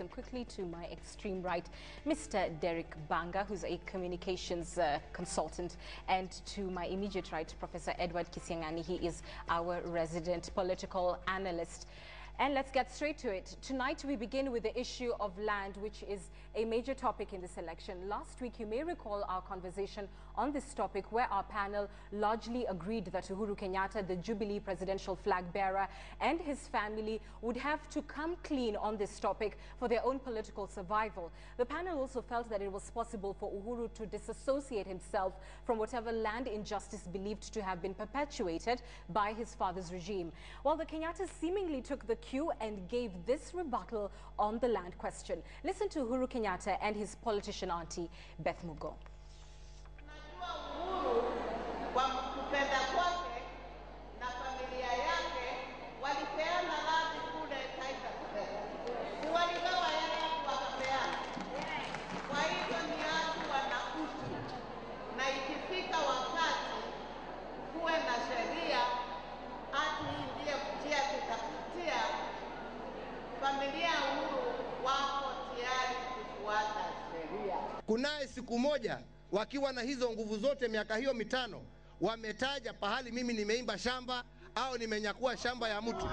him quickly. To my extreme right, Mr. Derek Banga, who's a communications consultant, and to my immediate right, Professor Edward Kisiangani. He is our resident political analyst. And let's get straight to it. Tonight we begin with the issue of land, which is a major topic in this election. Last week, you may recall our conversation on this topic, where our panel largely agreed that Uhuru Kenyatta, the Jubilee presidential flag bearer, and his family would have to come clean on this topic for their own political survival. The panel also felt that it was possible for Uhuru to disassociate himself from whatever land injustice believed to have been perpetuated by his father's regime. While the Kenyattas seemingly took the cue and gave this rebuttal on the land question. Listen to Uhuru Kenyatta and his politician aunty, Beth Mugo. Familia Uhuru wako tayari kufuata sheria. Kunaye siku moja wakiwa na hizo nguvu zote miaka hiyo mitano wametaja pahali mimi nimeimba shamba au nimenyakua shamba ya mtu.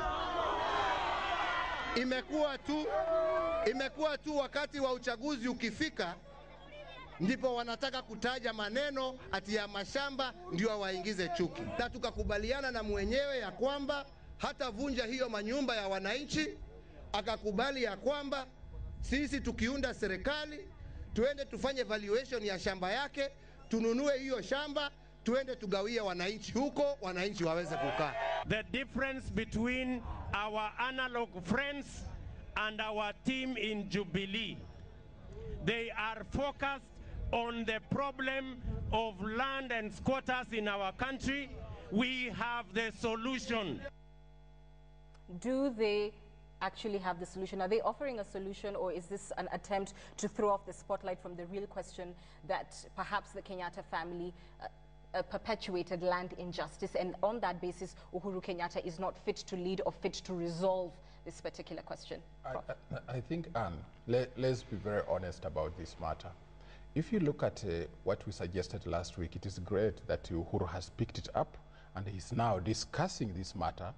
Imekuwa tu wakati wa uchaguzi ukifika ndipo wanataka kutaja maneno ati ya mashamba ndio waingize chuki. Na tukakubaliana na mwenyewe ya kwamba hata vunja hiyo manyumba ya wananchi. Akakubali ya kwamba sisi tukiunda serikali tuende tufanye valuation ya shamba yake, tununue hiyo shamba, tuende tugawie wananchi huko, wananchi waweze kukaa. The difference between our analog friends and our team in Jubilee, they are focused on the problem of land and squatters in our country. We have the solution. Do they actually have the solution? Are they offering a solution, or is this an attempt to throw off the spotlight from the real question that perhaps the Kenyatta family perpetuated land injustice, and on that basis Uhuru Kenyatta is not fit to lead or fit to resolve this particular question? I think, Anne, let's be very honest about this matter. If you look at what we suggested last week, it is great that Uhuru has picked it up and he's now discussing this matter.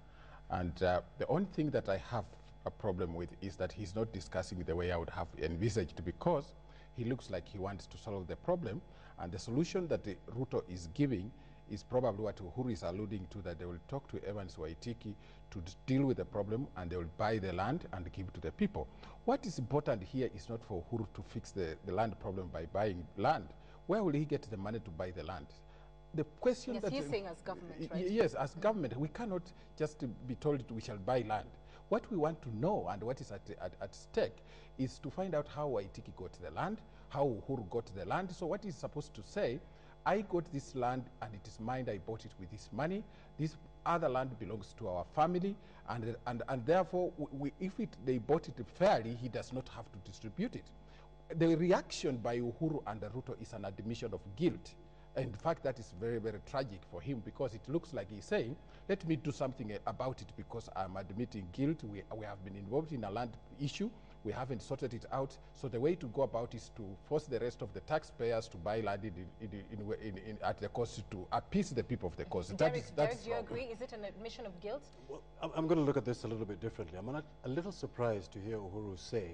And the only thing that I have a problem with is that he's not discussing the way I would have envisaged, because he looks like he wants to solve the problem, and the solution that Ruto is giving is probably what Uhuru is alluding to, that they will talk to Evans Waitiki to deal with the problem and they will buy the land and give it to the people. What is important here is not for Uhuru to fix the land problem by buying land. Where will he get the money to buy the land? The question yes, that he's saying as government, right? Yes, as government, we cannot just be told we shall buy land. What we want to know and what is at stake is to find out how Waitiki got the land, how Uhuru got the land. So what he's supposed to say, I got this land and it is mine, I bought it with this money. This other land belongs to our family, and therefore, if they bought it fairly, he does not have to distribute it. The reaction by Uhuru and Ruto is an admission of guilt. In fact, that is very, very tragic for him, because it looks like he's saying, let me do something about it because I'm admitting guilt. We have been involved in a land issue. We haven't sorted it out. So the way to go about is to force the rest of the taxpayers to buy land at the cost, to appease the people of the coast. Derek, do you agree? Is it an admission of guilt? Well, I'm going to look at this a little bit differently. I'm a little surprised to hear Uhuru say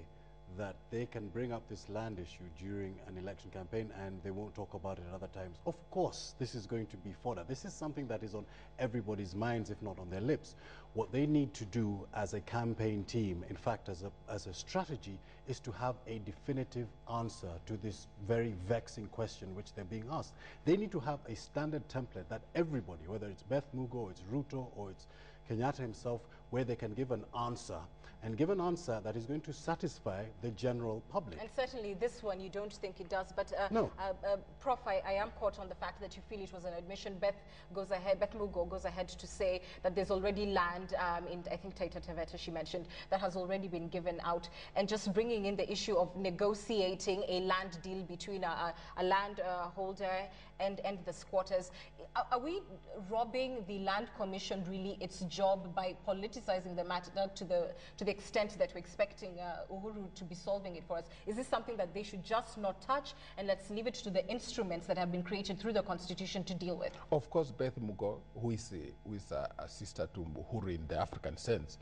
that they can bring up this land issue during an election campaign and they won't talk about it at other times. Of course, this is going to be fodder. This is something that is on everybody's minds, if not on their lips. What they need to do as a campaign team, in fact, as a strategy, is to have a definitive answer to this very vexing question which they're being asked. They need to have a standard template that everybody, whether it's Beth Mugo, or it's Ruto, or it's Kenyatta himself, where they can give an answer, and give an answer that is going to satisfy the general public. And certainly this one you don't think it does, but no. Prof, I am caught on the fact that you feel it was an admission. Beth Mugo goes ahead to say that there's already land in, I think, Taita Taveta, she mentioned, that has already been given out, and just bringing in the issue of negotiating a land deal between a land holder and the squatters. Are we robbing the Land Commission really its job by politicizing the matter to the the extent that we're expecting Uhuru to be solving it for us? Is this something that they should just not touch and let's leave it to the instruments that have been created through the Constitution to deal with? Of course, Beth Mugo, who is a sister to Uhuru in the African sense,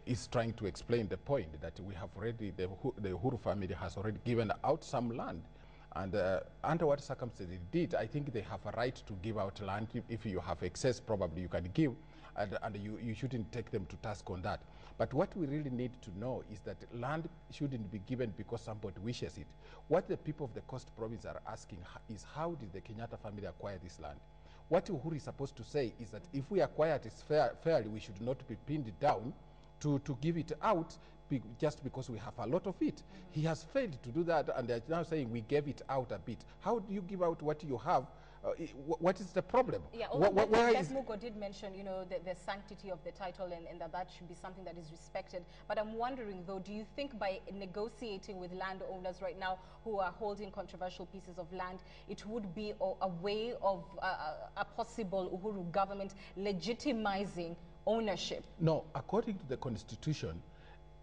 is trying to explain the point that we have already, the Uhuru family has already given out some land. And under what circumstances it did, I think they have a right to give out land. If you have excess, probably you can give, and you shouldn't take them to task on that. But what we really need to know is that land shouldn't be given because somebody wishes it. What the people of the Coast Province are asking is, how did the Kenyatta family acquire this land? What Uhuru is supposed to say is that if we acquire it fairly, we should not be pinned down to give it out just because we have a lot of it. He has failed to do that, and they're now saying we gave it out a bit. How do you give out what you have? What is the problem? Yeah, Beth Mugo did mention, you know, the sanctity of the title and that should be something that is respected. But I'm wondering, though, do you think by negotiating with landowners right now who are holding controversial pieces of land, it would be a way of a possible Uhuru government legitimizing ownership? No, according to the Constitution,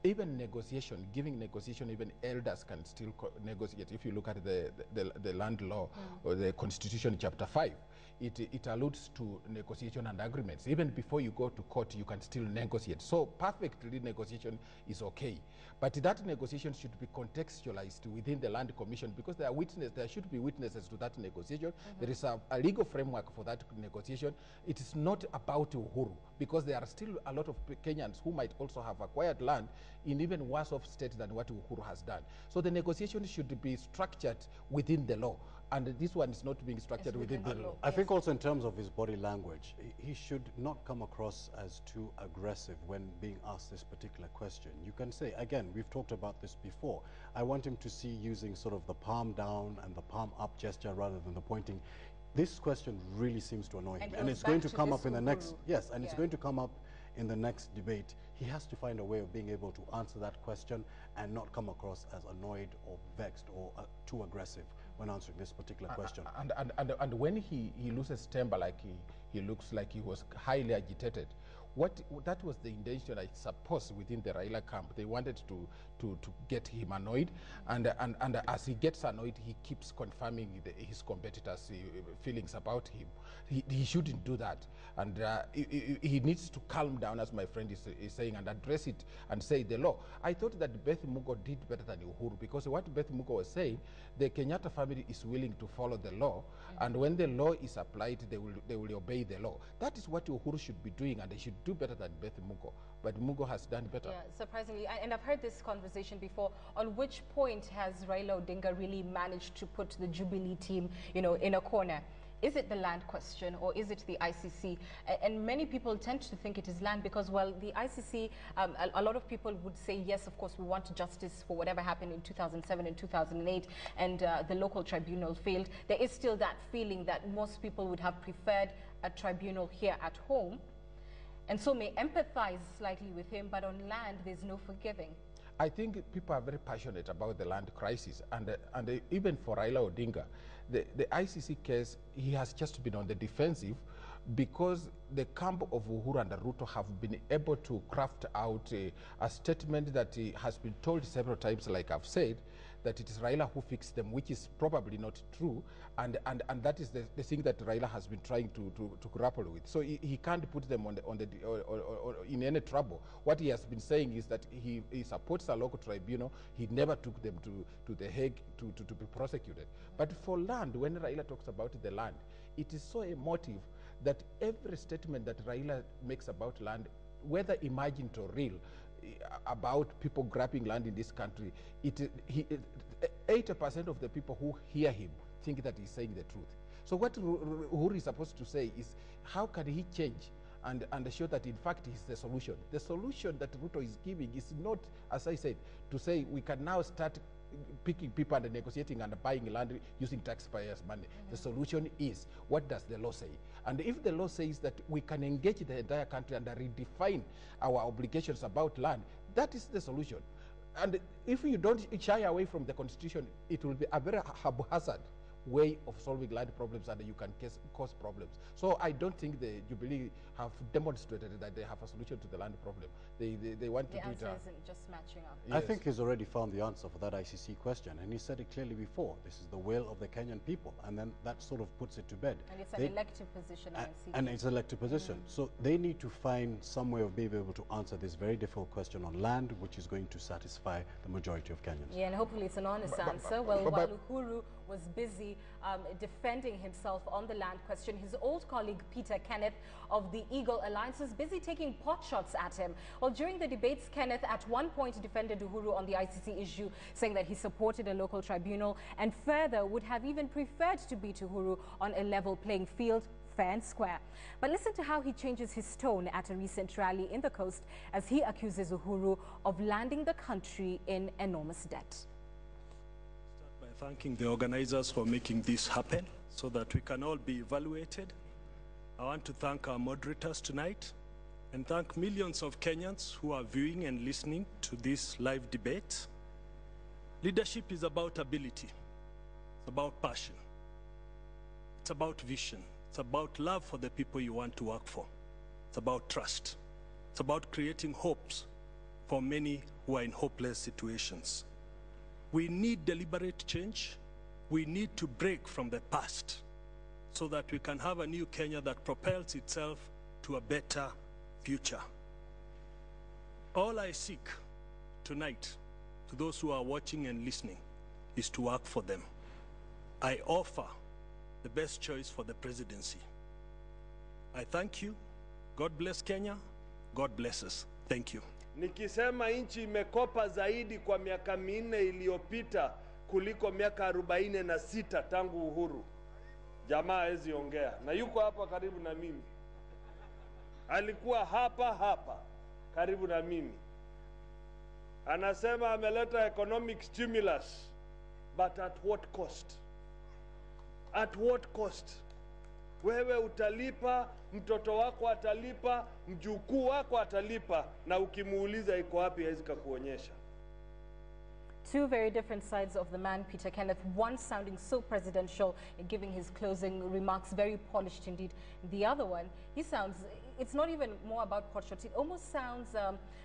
even negotiation, giving negotiation, even elders can still negotiate. If you look at the land law or the Constitution, Chapter 5, it alludes to negotiation and agreements. Even before you go to court, you can still negotiate. So perfectly negotiation is okay. But that negotiation should be contextualized within the Land Commission, because there should be witnesses to that negotiation. There is a legal framework for that negotiation. It is not about Uhuru, because there are still a lot of Kenyans who might also have acquired land in even worse off state than what Uhuru has done. So the negotiation should be structured within the law. And this one is not being structured within the law. I think also in terms of his body language, he should not come across as too aggressive when being asked this particular question. You can say, again, we've talked about this before, I want him to see using sort of the palm down and the palm up gesture rather than the pointing. This question really seems to annoy him. And it's going to come up in the next, yes, and it's going to come up in the next debate. He has to find a way of being able to answer that question and not come across as annoyed or vexed or too aggressive when answering this particular question. And when he loses temper, like he looks like he was highly agitated, that was the intention, I suppose, within the Raila camp. They wanted to get him annoyed, and as he gets annoyed, he keeps confirming his competitors' feelings about him. He shouldn't do that, and he needs to calm down, as my friend is saying, and address it and say the law. I thought that Beth Mugo did better than Uhuru, because what Beth Mugo was saying, the Kenyatta family is willing to follow the law, and when the law is applied, they will obey the law. That is what Uhuru should be doing, and they should do better than Beth Mugo. But Mugo has done better. Yeah, surprisingly, and I've heard this conversation before. On which point has Raila Odinga really managed to put the Jubilee team, you know, in a corner? Is it the land question, or is it the ICC? And many people tend to think it is land because, well, the ICC, a lot of people would say, yes, of course, we want justice for whatever happened in 2007 and 2008, and the local tribunal failed. There is still that feeling that most people would have preferred a tribunal here at home, and so may empathize slightly with him, but on land, there's no forgiving. I think people are very passionate about the land crisis, and even for Raila Odinga, the ICC case, he has just been on the defensive because the camp of Uhuru and Ruto have been able to craft out a statement that has been told several times, like I've said, that it is Raila who fixed them, which is probably not true, and that is the thing that Raila has been trying to grapple with. So he can't put them in any trouble. What he has been saying is that he supports a local tribunal. He never took them to the Hague to be prosecuted. But for land, when Raila talks about the land, it is so emotive that every statement that Raila makes about land, whether imagined or real, about people grabbing land in this country, 80% of the people who hear him think that he's saying the truth. So what Uhuru is supposed to say is, how can he change and show that in fact he's the solution? The solution that Ruto is giving is not, as I said, to say we can now start picking people and negotiating and buying land using taxpayers' money. The solution is, what does the law say? And if the law says that we can engage the entire country and redefine our obligations about land, that is the solution. And if you don't shy away from the Constitution, it will be a very haphazard way of solving land problems, and you can cause problems. So I don't think the Jubilee have demonstrated that they have a solution to the land problem. They want to do it. The answer isn't just matching up. I think he's already found the answer for that ICC question, and he said it clearly before. This is the will of the Kenyan people, and then that sort of puts it to bed. And it's an elective position. And it's an elective position. So they need to find some way of being able to answer this very difficult question on land, which is going to satisfy the majority of Kenyans. Yeah, and hopefully it's an honest answer. Well, while Uhuru was busy defending himself on the land question, his old colleague Peter Kenneth of the Eagle Alliance was busy taking pot shots at him. Well, during the debates, Kenneth at one point defended Uhuru on the ICC issue, saying that he supported a local tribunal and further would have even preferred to beat Uhuru on a level playing field, fair and square. But listen to how he changes his tone at a recent rally in the coast as he accuses Uhuru of landing the country in enormous debt. Start by thanking the organizers for making this happen so that we can all be evaluated. I want to thank our moderators tonight and thank millions of Kenyans who are viewing and listening to this live debate. Leadership is about ability, it's about passion, it's about vision. It's about love for the people you want to work for. It's about trust. It's about creating hopes for many who are in hopeless situations. We need deliberate change. We need to break from the past so that we can have a new Kenya that propels itself to a better future. All I seek tonight to those who are watching and listening is to work for them. I offer the best choice for the presidency. I thank you. God bless Kenya. God bless us. Thank you. Nikisema nchi imekopa zaidi kwa miaka minne iliyopita kuliko miaka 46 tangu uhuru. Jamaa hawezi ongea. Na yuko hapa karibu na mimi. Alikuwa hapa karibu na mimi. Anasema ameleta economic stimulus, but at what cost? At what cost? Wewe utalipa, mtoto wako atalipa, mjukuu wako atalipa, na ukimuuliza iko wapi hawezi kukuonyesha. Two very different sides of the man, Peter Kenneth. One sounding so presidential in giving his closing remarks, very polished indeed. The other one, he sounds, it's not even more about pot shots. It almost sounds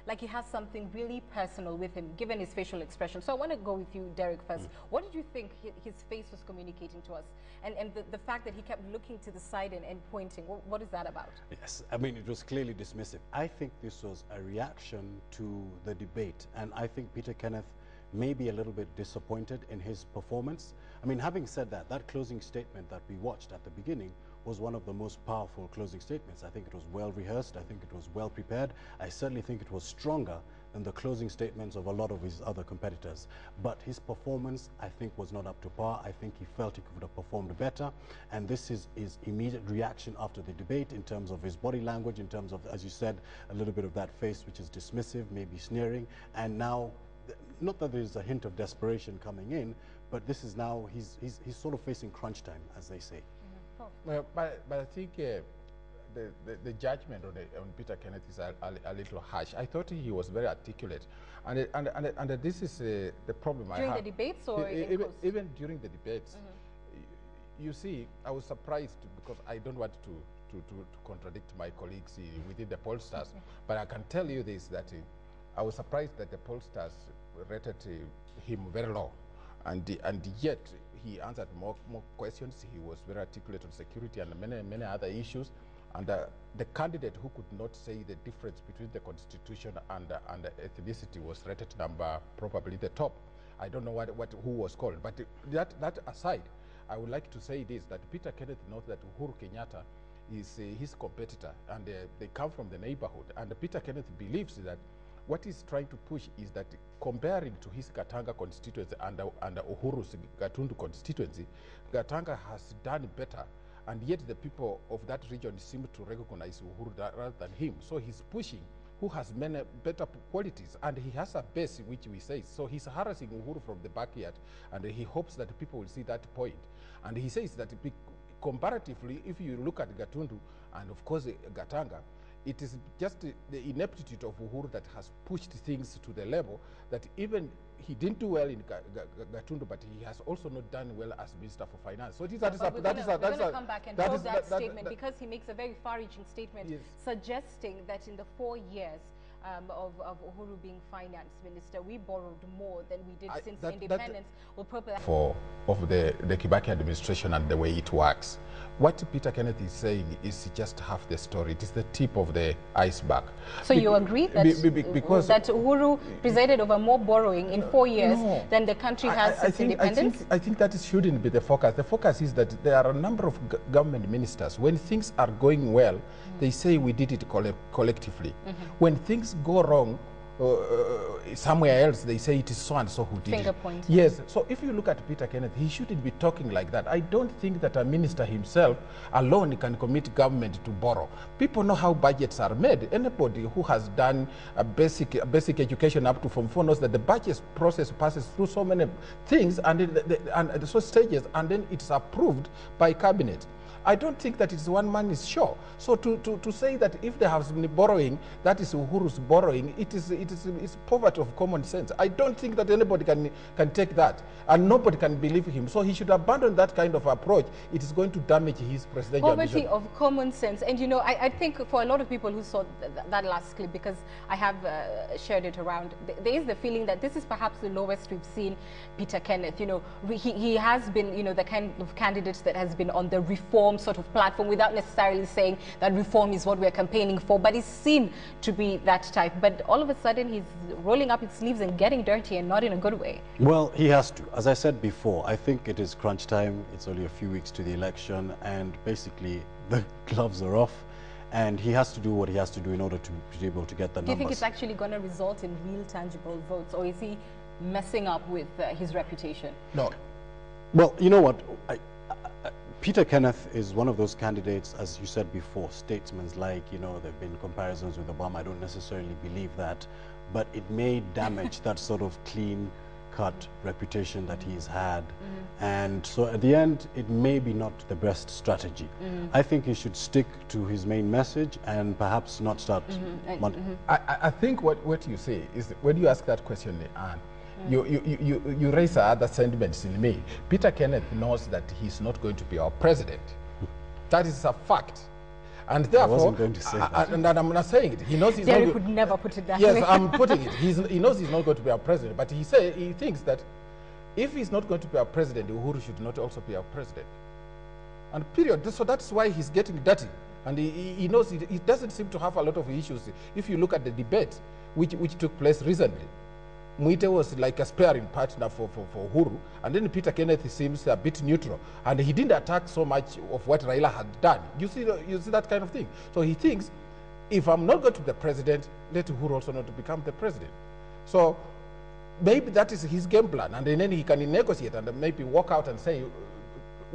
like he has something really personal with him, given his facial expression. So I want to go with you, Derek, first. What did you think his face was communicating to us? And the fact that he kept looking to the side and pointing, what is that about? Yes, I mean, it was clearly dismissive. I think this was a reaction to the debate. And I think Peter Kenneth may be a little bit disappointed in his performance. I mean, having said that, that closing statement that we watched at the beginning was one of the most powerful closing statements. I think it was well rehearsed. I think it was well prepared. I certainly think it was stronger than the closing statements of a lot of his other competitors. But his performance, I think, was not up to par. I think he felt he could have performed better. And this is his immediate reaction after the debate in terms of his body language, in terms of, as you said, a little bit of that face which is dismissive, maybe sneering. And now, not that there's a hint of desperation coming in, but this is now, he's sort of facing crunch time, as they say. Well, but I think the judgment on Peter Kenneth is a little harsh. I thought he was very articulate, and this is the problem I have. During the debates or even during the debates, you see, I was surprised because I don't want to contradict my colleagues within the pollsters, but I can tell you this, that I was surprised that the pollsters rated him very low, and yet he answered more questions. He was very articulate on security and many other issues. And the candidate who could not say the difference between the constitution and ethnicity was rated probably the top. I don't know who was called, but that aside, I would like to say this, that Peter Kenneth knows that Uhuru Kenyatta is his competitor, and they come from the neighborhood. And Peter Kenneth believes that what he's trying to push is that comparing to his Gatanga constituency and Uhuru's Gatundu constituency, Gatanga has done better, and yet the people of that region seem to recognize Uhuru rather than him. So he's pushing who has many better qualities, and he has a base which we say. So he's harassing Uhuru from the backyard, and he hopes that people will see that point. And he says that comparatively, if you look at Gatundu and of course Gatanga, it is just the ineptitude of Uhuru that has pushed things to the level that even he didn't do well in Gatundu, but he has also not done well as Minister for Finance. So we're going to come back and probe that statement, because he makes a very far-reaching statement, yes, suggesting that in the 4 years of Uhuru being finance minister, we borrowed more than we did since independence. Of the Kibaki administration and the way it works. What Peter Kenneth is saying is just half the story. It is the tip of the iceberg. So you agree that, because that Uhuru presided over more borrowing in 4 years than the country has since independence? I think that shouldn't be the focus. The focus is that there are a number of government ministers. When things are going well, they say we did it collectively. When things go wrong, somewhere else, they say it is so and so who did it. Yes, so if you look at Peter Kenneth, he shouldn't be talking like that. I don't think that a minister himself alone can commit government to borrow. People know how budgets are made. Anybody who has done a basic education up to Form 4 knows that the budget process passes through so many things and so stages, and then it's approved by cabinet. I don't think that it's one man is sure. So to say that if there has been borrowing, that is Uhuru's borrowing, it's poverty of common sense. I don't think that anybody can take that, and nobody can believe him. So he should abandon that kind of approach. It is going to damage his presidential poverty of common sense. And you know, I think for a lot of people who saw that last clip, because I have shared it around, there is the feeling that this is perhaps the lowest we've seen Peter Kenneth. You know, he has been, you know, the kind of candidate that has been on the reform sort of platform, without necessarily saying that reform is what we're campaigning for, but he's seen to be that type. But all of a sudden he's rolling up his sleeves and getting dirty, and not in a good way. Well, he has to. As I said before, I think it is crunch time. It's only a few weeks to the election, and basically the gloves are off, and he has to do what he has to do in order to be able to get the numbers. Do you think it's actually going to result in real tangible votes, or is he messing up with his reputation? No. Well, you know what? Peter Kenneth is one of those candidates, as you said before, statesmen like, you know, there have been comparisons with Obama. I don't necessarily believe that, but it may damage that sort of clean-cut reputation that he's had. And so at the end, it may be not the best strategy. I think he should stick to his main message and perhaps not start. I think what you say is, when you ask that question, Anne, you raise other sentiments in me. Peter Kenneth knows that he's not going to be our president. That is a fact. And therefore, I wasn't going to say that. And I'm not saying it. He knows he's Derek would never put it that way. Yes, I'm putting it. He knows he's not going to be our president, but he thinks that if he's not going to be our president, Uhuru should not also be our president. And period. So that's why he's getting dirty. And he knows he doesn't seem to have a lot of issues. If you look at the debate which took place recently, Muite was like a sparring partner for Uhuru, and then Peter Kenneth seems a bit neutral, and he didn't attack so much of what Raila had done. You see that kind of thing. So he thinks, if I'm not going to be the president, let Uhuru also not become the president. So maybe that is his game plan, and then he can negotiate and maybe walk out and say,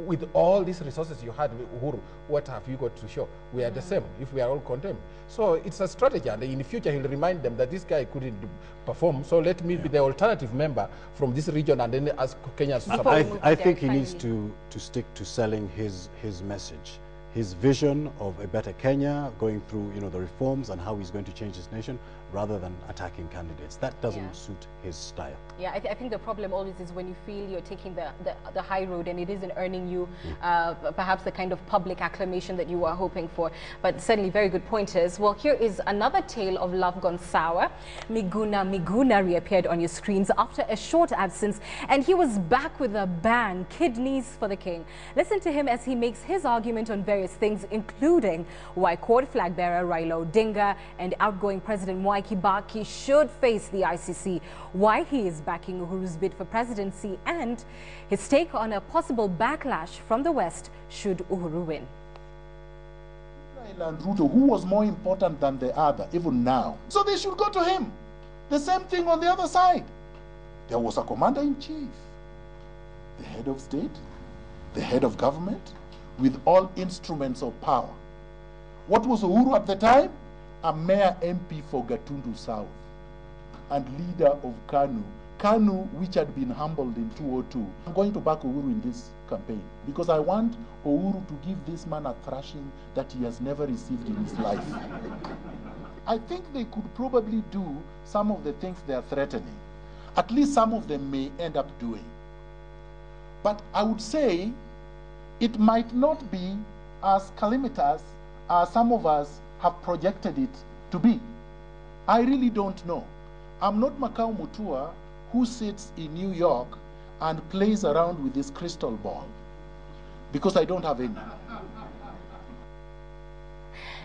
with all these resources you had, Uhuru, what have you got to show? We are the same if we are all condemned. So it's a strategy, and in the future he'll remind them that this guy couldn't perform, so let me be the alternative member from this region, and then ask Kenyans to support. I think he needs to stick to selling his message, his vision of a better Kenya, going through, you know, the reforms and how he's going to change his nation, rather than attacking candidates. That doesn't suit his style. Yeah, I think the problem always is when you feel you're taking the high road and it isn't earning you perhaps the kind of public acclamation that you are hoping for. But certainly very good pointers. Well, here is another tale of love gone sour. Miguna reappeared on your screens after a short absence, and he was back with a bang. Kidneys for the king. Listen to him as he makes his argument on various things, including why court flag bearer Raila Odinga and outgoing President Mwai Kibaki should face the ICC, why he is backing Uhuru's bid for presidency, and his take on a possible backlash from the West should Uhuru win. Raila and Ruto, who was more important than the other, even now? So they should go to him. The same thing on the other side. There was a commander-in-chief, the head of state, the head of government, with all instruments of power. What was Uhuru at the time? A mayor MP for Gatundu South and leader of KANU, which had been humbled in 2002. I'm going to back Uhuru in this campaign because I want Uhuru to give this man a thrashing that he has never received in his life. I think they could probably do some of the things they are threatening. at least some of them may end up doing. But I would say it might not be as calamitous as some of us have projected it to be. I really don't know. I'm not Makau Mutua, who sits in New York and plays around with this crystal ball, because I don't have any.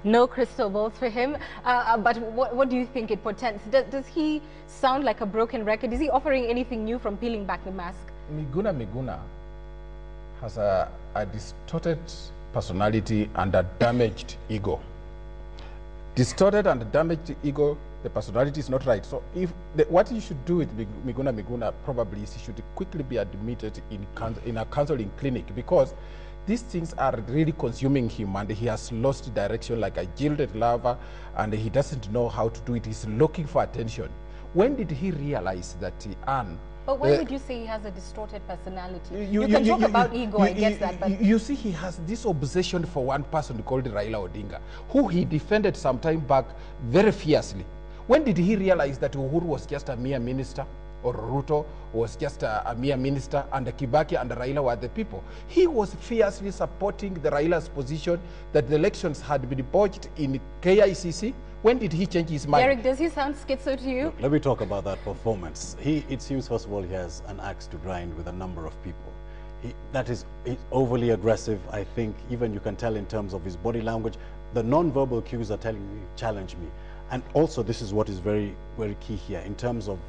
No crystal balls for him, but what do you think it portends? Does he sound like a broken record? Is he offering anything new from peeling back the mask? Miguna has a distorted personality and a damaged ego. Distorted and damaged ego, the personality is not right. So if what you should do with Miguna probably is he should quickly be admitted in a counseling clinic, because these things are really consuming him and he has lost direction like a jilted lover, and he doesn't know how to do it. He's looking for attention. When did he realize that Anne... But why would you say he has a distorted personality? You can talk about ego, I get that. But you see, he has this obsession for one person called Raila Odinga, who he defended some time back very fiercely. When did he realize that Uhuru was just a mere minister, or Ruto was just a mere minister, and Kibaki and Raila were the people? He was fiercely supporting the Raila's position that the elections had been botched in KICC. When did he change his mind? Derek, does he sound schizo to you? Look, let me talk about that performance. It seems, first of all, he has an axe to grind with a number of people. He's overly aggressive. I think even you can tell in terms of his body language. The non-verbal cues are telling me, challenge me. And also, this is what is very, very key here, in terms of,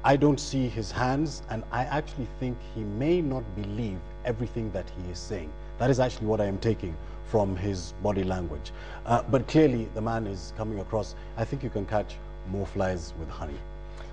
I don't see his hands, and I actually think he may not believe everything that he is saying. That is actually what I am taking from his body language. But clearly, the man is coming across, I think you can catch more flies with honey.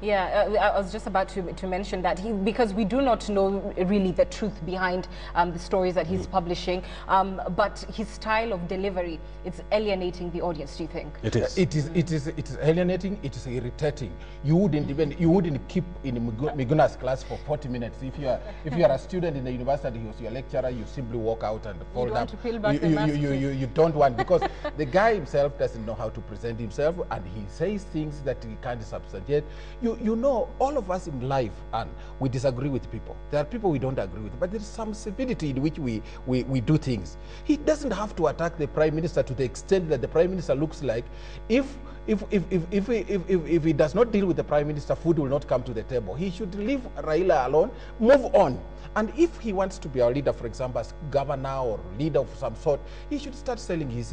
Yeah, I was just about to mention that because we do not know really the truth behind the stories that he's publishing, but his style of delivery, it's alienating the audience. Do you think? It is. It is alienating. It is irritating. You wouldn't keep in Miguna's class for 40 minutes. If you are a student in the university and he was your lecturer, you simply walk out and fold up. To peel back the mask. You don't want, because the guy himself doesn't know how to present himself, and he says things that he can't substantiate. You know, all of us in life, and we disagree with people. There are people we don't agree with, but there is some civility in which we do things. He doesn't have to attack the Prime Minister to the extent that the Prime Minister looks like. If he does not deal with the Prime Minister, food will not come to the table. He should leave Raila alone, move on. And if he wants to be our leader, for example, as governor or leader of some sort, he should start selling his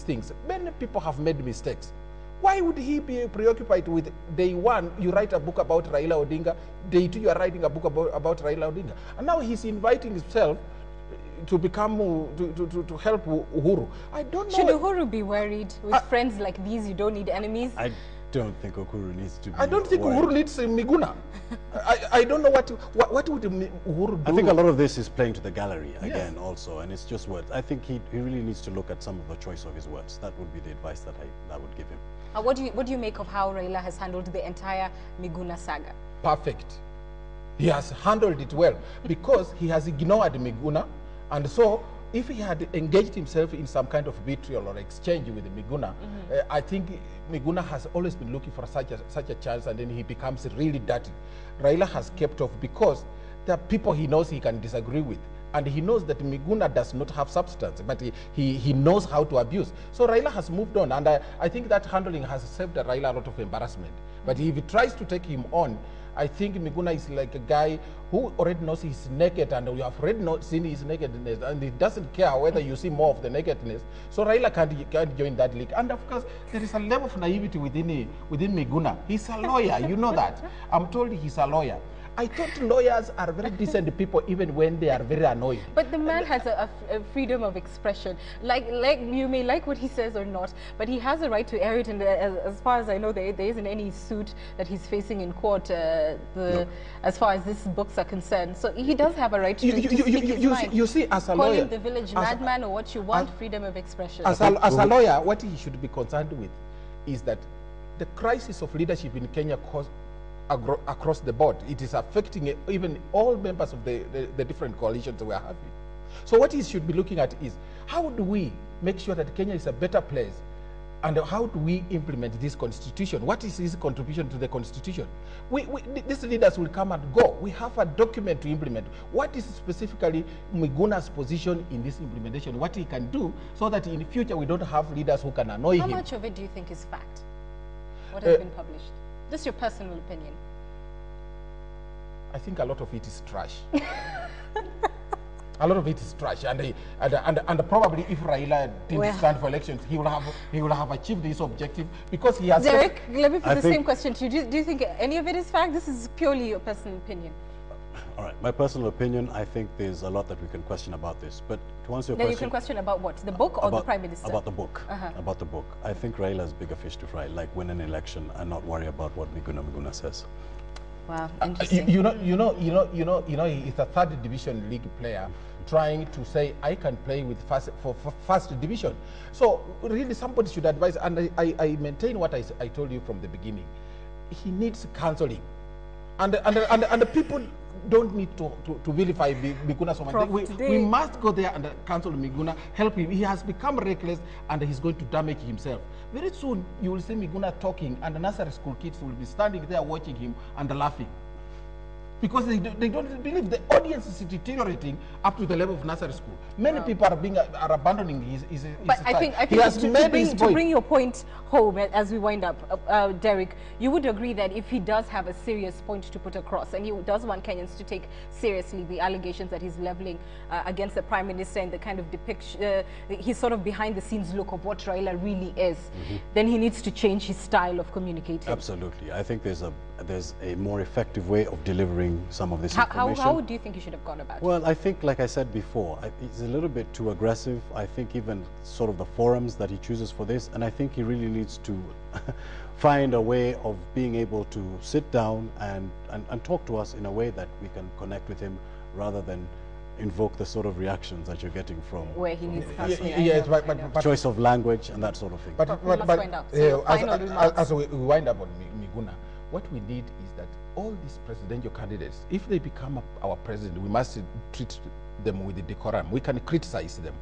things. Many people have made mistakes. Why would he be preoccupied with day one, you write a book about Raila Odinga, day two, you are writing a book about Raila Odinga. And now he's inviting himself to become, to help Uhuru. I don't know. Should Uhuru be worried with friends like these? You don't need enemies. I don't think Uhuru needs to be I don't think worried. Uhuru needs Miguna. I don't know what would Uhuru do. I think a lot of this is playing to the gallery again also, and it's just words. I think he really needs to look at some of the choice of his words. That would be the advice that I would give him. What do you make of how Raila has handled the entire Miguna saga? Perfect. He has handled it well because he has ignored Miguna, and so if he had engaged himself in some kind of vitriol or exchange with Miguna, I think Miguna has always been looking for such a chance, and then he becomes really dirty. Raila has kept off because there are people he knows he can disagree with, and he knows that Miguna does not have substance, but he knows how to abuse. So Raila has moved on, and I think that handling has saved Raila a lot of embarrassment. But if he tries to take him on, I think Miguna is like a guy who already knows he's naked, and we have already seen his nakedness, and he doesn't care whether you see more of the nakedness. So Raila can't join that league. And of course, there is a level of naivety within Miguna. He's a lawyer, you know that. I'm told he's a lawyer. I thought lawyers are very decent people even when they are very annoyed. But the man has a freedom of expression. Like you may like what he says or not, but he has a right to air it. And as far as I know, there isn't any suit that he's facing in court as far as these books are concerned. So he does have a right to speak his mind. You see, as a Call lawyer, him the village madman or what you want, freedom of expression. As a lawyer, what he should be concerned with is that the crisis of leadership in Kenya across the board. It is affecting even all members of the different coalitions we are having. So what he should be looking at is, how do we make sure that Kenya is a better place And how do we implement this constitution? What is his contribution to the constitution? These leaders will come and go. We have a document to implement. What is specifically Miguna's position in this implementation? What he can do so that in the future we don't have leaders who can annoy him. How much of it do you think is fact? What has been published? Just your personal opinion. I think a lot of it is trash. A lot of it is trash, and probably if Raila didn't stand for elections, he will have achieved this objective because he has. Derek, let me put the same question to you. Do you think any of it is fact? This is purely your personal opinion. All right, my personal opinion, I think there's a lot that we can question about this. But to answer your question, you can question about what? The book or the Prime Minister? About the book. About the book. I think Raila has bigger fish to fry, like win an election and not worry about what Miguna says. Wow, interesting. You know, he's a third division league player trying to say I can play with first division. So really, somebody should advise, and I maintain what I told you from the beginning. He needs counseling, and the people don't need to vilify Miguna so much. We must go there and counsel Miguna, help him. He has become reckless and he's going to damage himself. Very soon you will see Miguna talking and the nursery school kids will be standing there watching him and laughing. Because they don't believe the audience is deteriorating up to the level of nursery school. Many people are abandoning his But I think to bring your point home as we wind up, Derek, you would agree that if he does have a serious point to put across and he does want Kenyans to take seriously the allegations that he's leveling against the Prime Minister and the kind of depiction, his sort of behind the scenes look of what Raila really is, then he needs to change his style of communicating. Absolutely. I think there's a more effective way of delivering some of this information. How do you think you should have gone about it? Well, I think, like I said before, it's a little bit too aggressive. I think even sort of the forums that he chooses for this, and I think he really needs to find a way of being able to sit down and talk to us in a way that we can connect with him rather than invoke the sort of reactions that you're getting from where he needs counseling. Yes, but choice of language and that sort of thing. As we wind up on Miguna, what we need is that all these presidential candidates, if they become our president, we must treat them with the decorum. We can criticize them,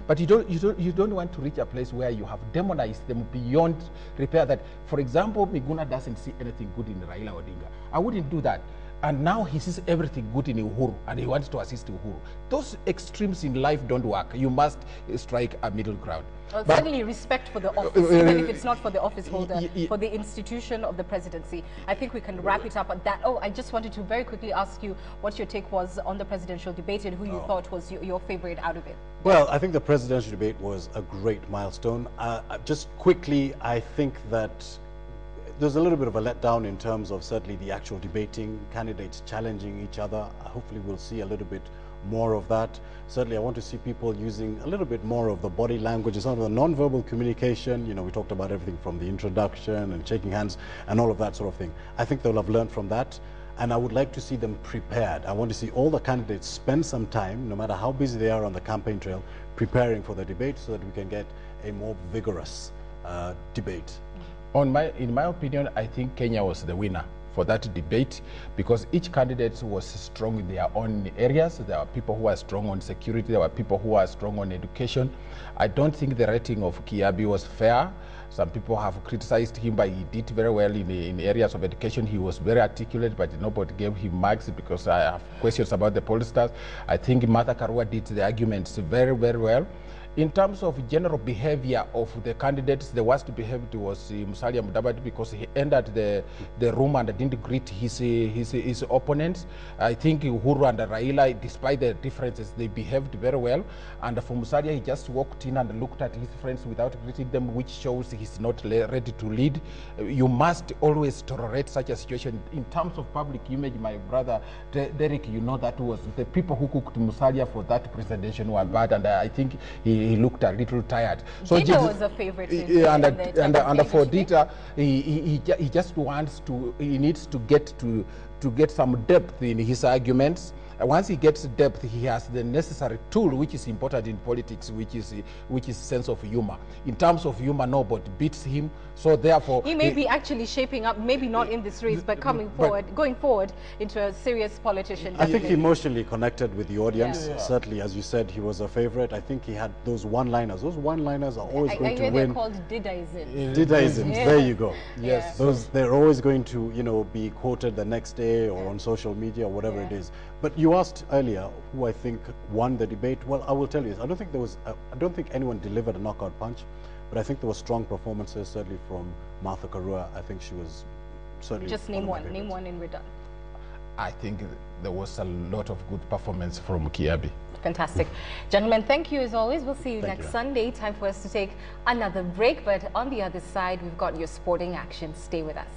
but you don't want to reach a place where you have demonized them beyond repair. That, for example, Miguna doesn't see anything good in Raila Odinga. I wouldn't do that. And now he sees everything good in Uhuru, and he wants to assist Uhuru. Those extremes in life don't work. You must strike a middle ground. Well, certainly respect for the office, even if it's not for the office holder, for the institution of the presidency. I think we can wrap it up at that. Oh, I just wanted to very quickly ask you what your take was on the presidential debate and who you thought was your favorite out of it. Well, I think the presidential debate was a great milestone. Just quickly, I think that there's a little bit of a letdown in terms of certainly the actual debating, candidates challenging each other. Hopefully we'll see a little bit more of that. Certainly I want to see people using a little bit more of the body language, some of the non-verbal communication. You know, we talked about everything from the introduction and shaking hands and all of that sort of thing. I think they'll have learned from that, and I would like to see them prepared. I want to see all the candidates spend some time, no matter how busy they are on the campaign trail, preparing for the debate so that we can get a more vigorous debate. In my opinion, I think Kenya was the winner for that debate because each candidate was strong in their own areas. There are people who are strong on security. There were people who are strong on education. I don't think the rating of Kiabi was fair. Some people have criticized him, but he did very well in areas of education. He was very articulate, but nobody gave him marks because I have questions about the pollsters. I think Martha Karua did the arguments very, very well. In terms of general behavior of the candidates, the worst behaved was Musalia Mudavadi because he entered the room and didn't greet his opponents. I think Uhuru and Raila, despite the differences, they behaved very well. And for Musalia, he just walked in and looked at his friends without greeting them, which shows he's not ready to lead. You must always tolerate such a situation. In terms of public image, my brother Derek, you know that was the people who cooked Musalia for that presentation were bad, and I think he looked a little tired. So Dita was a favorite. And for Dita, he just wants to, he needs to get some depth in his arguments. once he gets depth, he has the necessary tool, which is important in politics, which is sense of humor. In terms of humor, nobody beats him. So therefore, he may be actually shaping up, maybe not in this race, but going forward into a serious politician. I think he emotionally connected with the audience. Yeah. Certainly, as you said, he was a favorite. I think he had those one-liners. Those one-liners are always going to win. They're called Didaism. Didaism. Yeah. There you go. Yes. They're always going to, you know, be quoted the next day or on social media or whatever it is. But you asked earlier who I think won the debate. Well, I will tell you, I don't think anyone delivered a knockout punch, but I think there were strong performances, certainly from Martha Karua. I think she was certainly. Just name one and we're done. I think there was a lot of good performance from Kiabi. Fantastic. Gentlemen, thank you as always. We'll see you next Sunday. Time for us to take another break, but on the other side, we've got your sporting action. Stay with us.